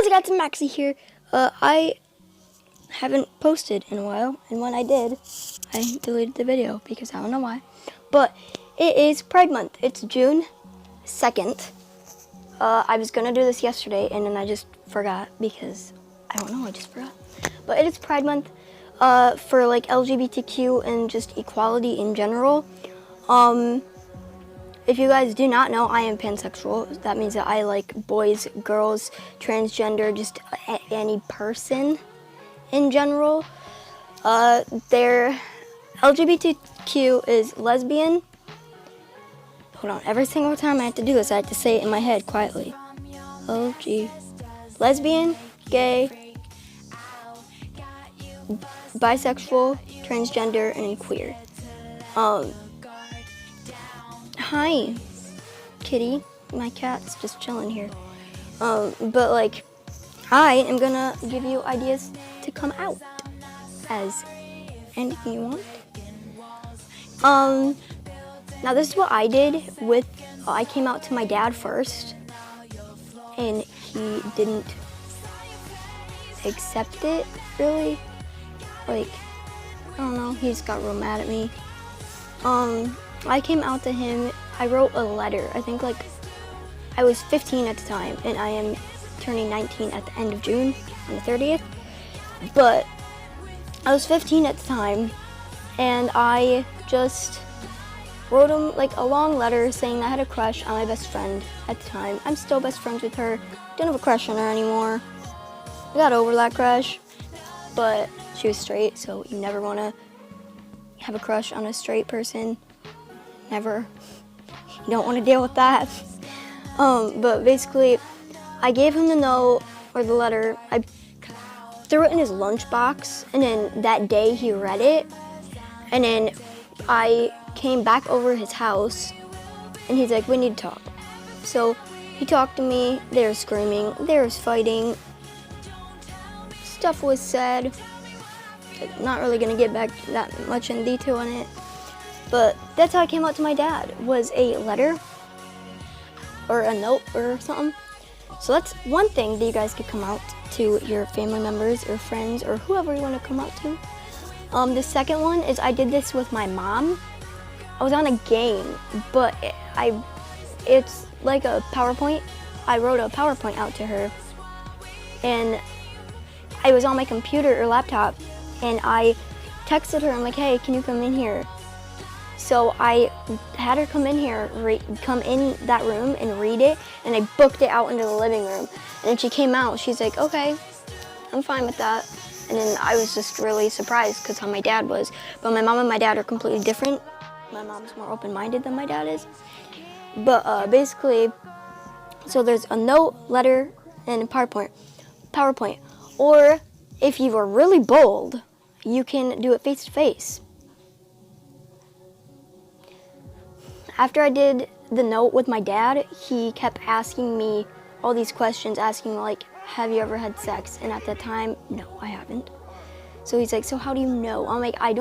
I got some maxy here. I haven't posted in a while, and when I did, I deleted the video because I don't know why. But it is Pride Month. It's June 2nd. I was gonna do this yesterday, and then I just forgot because I don't know. I just forgot. But it is Pride Month for like LGBTQ and just equality in general. If you guys do not know, I am pansexual. That means that I like boys, girls, transgender, just any person in general. Their LGBTQ is lesbian. Hold on, every single time I have to do this, I have to say it in my head quietly. Lesbian, gay, bisexual, transgender, and queer. Hi, kitty. My cat's just chilling here. But like, I am gonna give you ideas to come out as anything you want. Now this is what I did with, I came out to my dad first, and he didn't accept it, really. Like, I don't know, he just got real mad at me. I came out to him, I wrote a letter. I think like, I was 15 at the time, and I am turning 19 at the end of June, on the 30th. But I was 15 at the time, and I just wrote him like a long letter saying I had a crush on my best friend at the time. I'm still best friends with her, don't have a crush on her anymore. I got over that crush, but she was straight, so you never want to have a crush on a straight person. Never. You don't want to deal with that. But basically, I gave him the note, or the letter. I threw it in his lunchbox, and then that day he read it, and then I came back over his house, and he's like, we need to talk. So he talked to me, they were screaming, they were fighting, stuff was said. Not really gonna get back that much in detail on it, but that's how I came out to my dad, was a letter or a note or something. So that's one thing that you guys could come out to your family members or friends or whoever you want to come out to. The second one is I did this with my mom. I was on a game, but it's like a PowerPoint. I wrote a PowerPoint out to her, and I was on my computer or laptop, and I texted her, I'm like, hey, can you come in here? So I had her come in here, come in that room and read it, and I booked it out into the living room. And then she came out, she's like, okay, I'm fine with that. And then I was just really surprised because how my dad was. But my mom and my dad are completely different. My mom's more open-minded than my dad is. But basically, so there's a note, letter, and a PowerPoint. Or if you are really bold, you can do it face-to-face. After I did the note with my dad, he kept asking me all these questions, asking like, have you ever had sex? And at the time, no, I haven't. So he's like, so how do you know? I'm like, I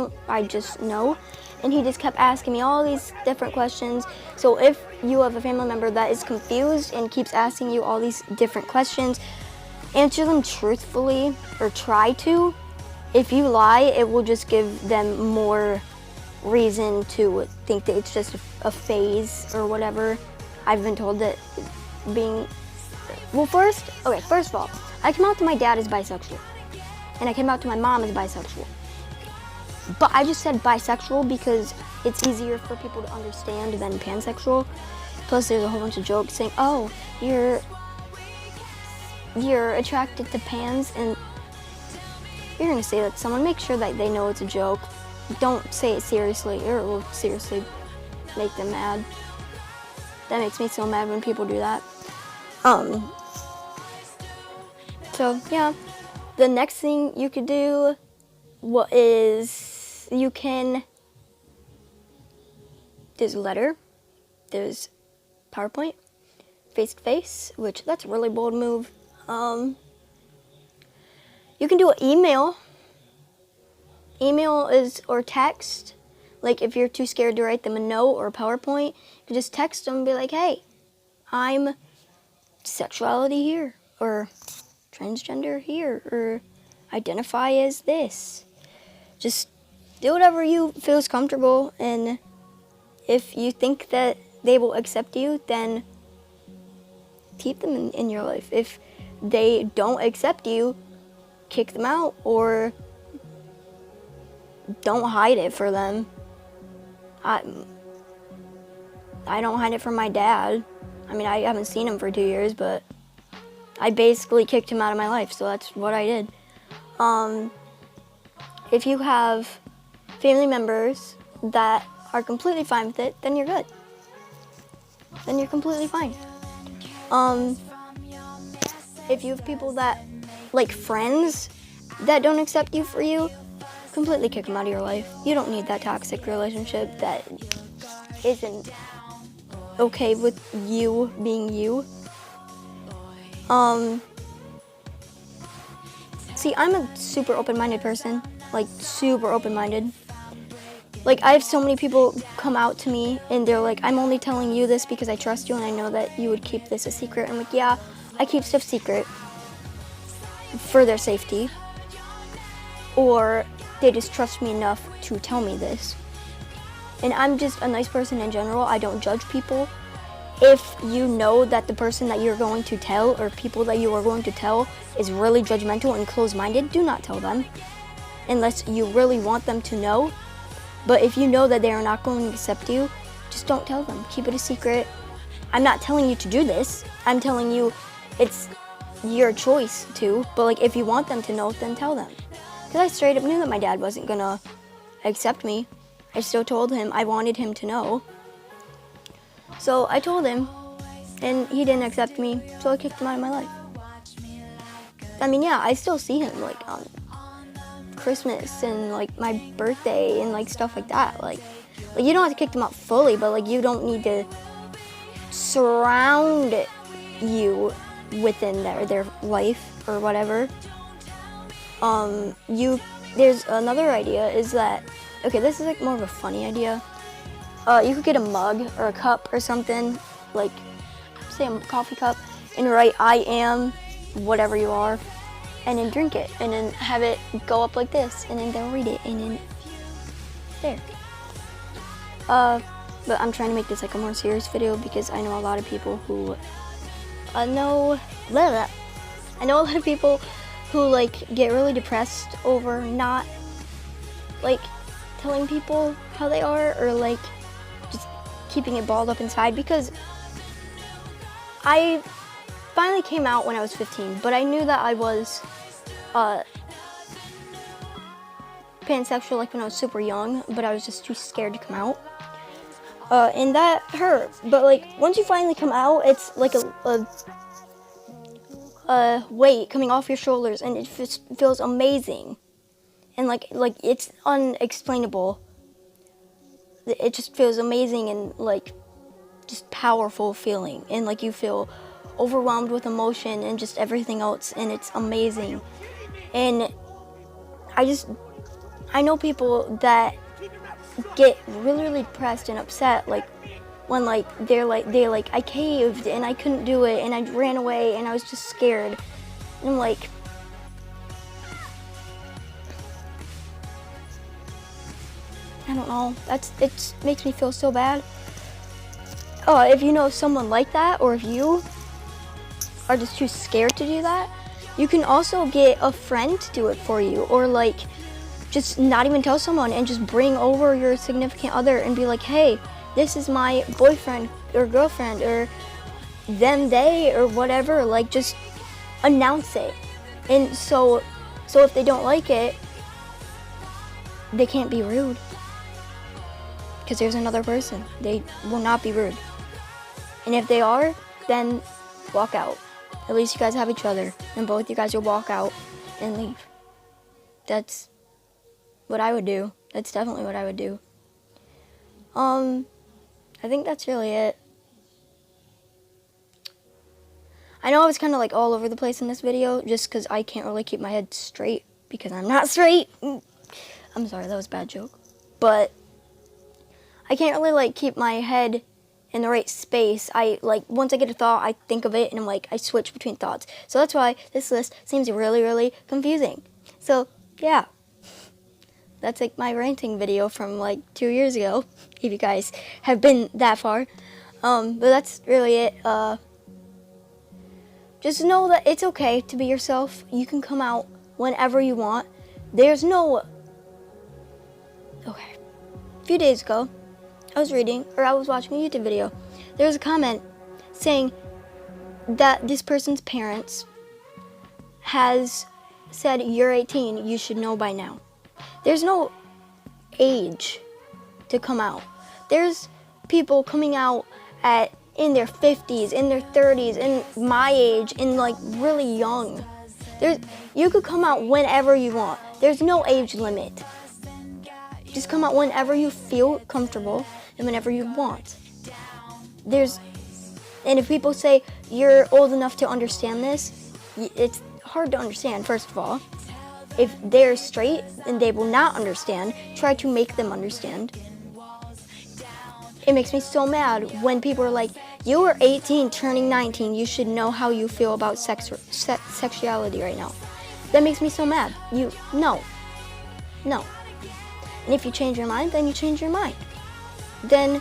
just know. And he just kept asking me all these different questions. So if you have a family member that is confused and keeps asking you all these different questions, answer them truthfully, or try to. If you lie, it will just give them more reason to think that it's just a phase or whatever. I've been told that first of all, I came out to my dad as bisexual, and I came out to my mom as bisexual. But I just said bisexual because it's easier for people to understand than pansexual. Plus there's a whole bunch of jokes saying, oh, you're attracted to pans, and you're gonna say that to someone, make sure that they know it's a joke. Don't say it seriously, or it will seriously make them mad. That makes me so mad when people do that. So yeah, the next thing you could do there's a letter, there's PowerPoint, face-to-face, which that's a really bold move. You can do an email. Email or text. Like if you're too scared to write them a note or a PowerPoint, you can just text them and be like, hey, I'm sexuality here, or transgender here, or identify as this. Just do whatever you feels comfortable, and if you think that they will accept you, then keep them in your life. If they don't accept you, kick them out, or don't hide it for them. I don't hide it from my dad. I mean, I haven't seen him for 2 years, but I basically kicked him out of my life, so that's what I did. If you have family members that are completely fine with it, then you're good. Then you're completely fine. If you have people that, like friends, that don't accept you for you, completely kick them out of your life. You don't need that toxic relationship that isn't okay with you being you. See, I'm a super open-minded person, like super open-minded. Like, I have so many people come out to me and they're like, I'm only telling you this because I trust you and I know that you would keep this a secret. I'm like, yeah, I keep stuff secret for their safety. Or they just trust me enough to tell me this. And I'm just a nice person in general. I don't judge people. If you know that the person that you're going to tell, or people that you are going to tell, is really judgmental and closed-minded, do not tell them unless you really want them to know. But if you know that they are not going to accept you, just don't tell them. Keep it a secret. I'm not telling you to do this. I'm telling you it's your choice to, but like if you want them to know, then tell them. Because I straight up knew that my dad wasn't gonna accept me. I still told him I wanted him to know. So I told him, and he didn't accept me, so I kicked him out of my life. I mean, yeah, I still see him like on Christmas and like my birthday and like stuff like that. Like you don't have to kick them out fully, but like you don't need to surround you within their life or whatever. There's another idea is that, okay, this is like more of a funny idea. You could get a mug or a cup or something, like say a coffee cup, and write I am whatever you are, and then drink it, and then have it go up like this, and then they'll read it, and then there. But I'm trying to make this like a more serious video because I know a lot of people who I know a lot of people who like get really depressed over not like telling people how they are, or like just keeping it balled up inside, because I finally came out when I was 15, but I knew that I was pansexual like when I was super young, but I was just too scared to come out. And that hurt, but like once you finally come out, it's like a weight coming off your shoulders, and it feels amazing, and like it's unexplainable. It just feels amazing and like just powerful feeling, and like you feel overwhelmed with emotion and just everything else, and it's amazing. And I know people that get really depressed and upset, like when like they're like I caved and I couldn't do it and I ran away and I was just scared, and I'm like, I don't know, it makes me feel so bad. If you know someone like that, or if you are just too scared to do that, you can also get a friend to do it for you, or like just not even tell someone and just bring over your significant other and be like, hey, this is my boyfriend or girlfriend, or them, they, or whatever. Like just announce it. And so if they don't like it, they can't be rude, because there's another person. They will not be rude. And if they are, then walk out. At least you guys have each other, and both you guys will walk out and leave. That's what I would do. That's definitely what I would do. I think that's really it. I know I was kind of like all over the place in this video, just because I can't really keep my head straight, because I'm not straight. I'm sorry, that was a bad joke. But I can't really like keep my head in the right space, I like once I get a thought, I think of it and I'm like I switch between thoughts. So that's why this list seems really, really confusing. So yeah, that's like my ranting video from like 2 years ago, if you guys have been that far. But that's really it. Just know that it's okay to be yourself. You can come out whenever you want. There's no... Okay. A few days ago, I was watching a YouTube video. There was a comment saying that this person's parents has said, you're 18, you should know by now. There's no age to come out. There's people coming out in their 50s, in their 30s, in my age, in like really young. You could come out whenever you want. There's no age limit. Just come out whenever you feel comfortable and whenever you want. And if people say you're old enough to understand this, it's hard to understand, first of all. If they're straight and they will not understand, try to make them understand. It makes me so mad when people are like, you are 18 turning 19, you should know how you feel about sexuality right now. That makes me so mad. No. And if you change your mind, then you change your mind. Then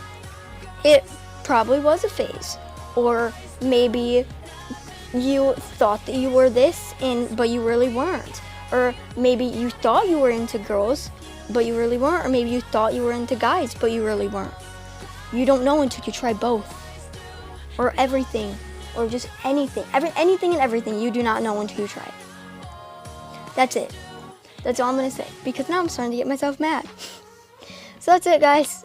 it probably was a phase. Or maybe you thought that you were this, but you really weren't. Or maybe you thought you were into girls, but you really weren't. Or maybe you thought you were into guys, but you really weren't. You don't know until you try both. Or everything. Or just anything. Anything and everything you do not know until you try. That's it. That's all I'm going to say. Because now I'm starting to get myself mad. So that's it, guys.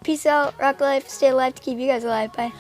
Peace out. Rock life. Stay alive to keep you guys alive. Bye.